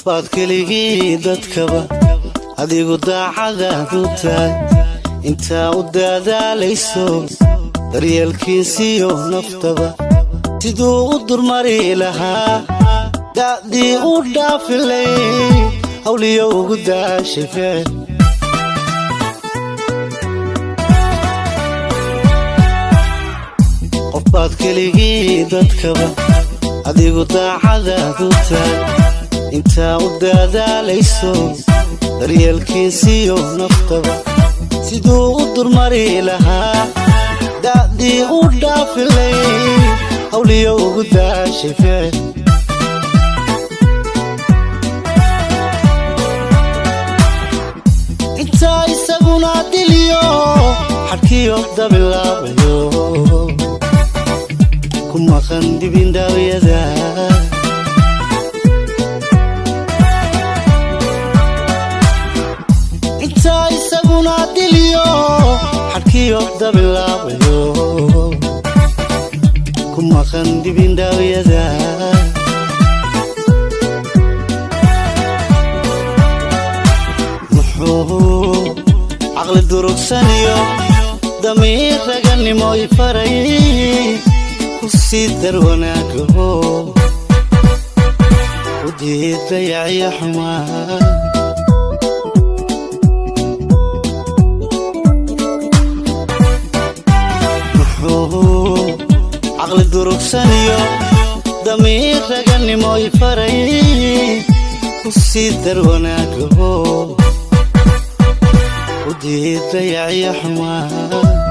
baad keligii dadkaba adigu daacadaadu tahay intaa u dadaalayso daryeelkiisiyo naftaba siduu u durmari lahaa da'dii u dhaafilay hawliyo ugu daashifee qof baad keligii dadkaba adigu daacadaadu tahay intaa u dadaalayso daryeelkiisiyo naftaba siduu u durmari lahaa da'dii u dhaafilay hawliyo ugu daashifee intaa isaguna diliyo xadkiyo dabilaabayo ku maqan dibindhawyada intaa isaguna diliyo xadkiyo dabilaabayo ku maqan dibindhawyada muxuu caqli durugsaniyo damiir raganimo i faray ku sii dar wanaagaho u diid dayacyo xumaa عقل دروكسانيو ضمير رجعني موي فري وسيدر وناكو ودي ضيع يا حمار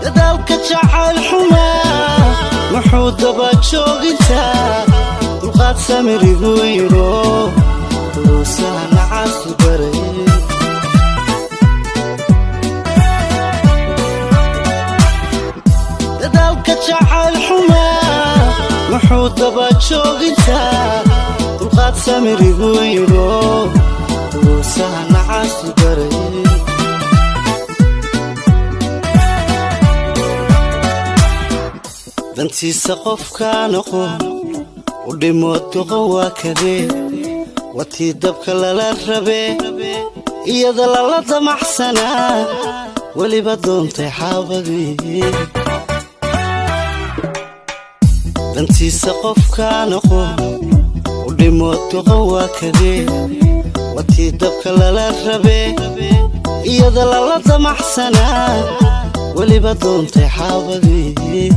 دالك تشعل حمار محود باتشوق انتا الغاد سامر يغويرو وسهل عاصل بريد دالك تشعل حمار محود باتشوق انتا الغاد سامر يغويرو وسهل عاصل بريد دانتي سقف كانقو ودموت قوا كذي وتي دبك لا ربي iyada la damaxsana waliba doontay xaabadii dantiisa qofka noqo u dhimooto qawaakadee wati dabka la rabe iyada la damaxsana waliba doontay xaabadii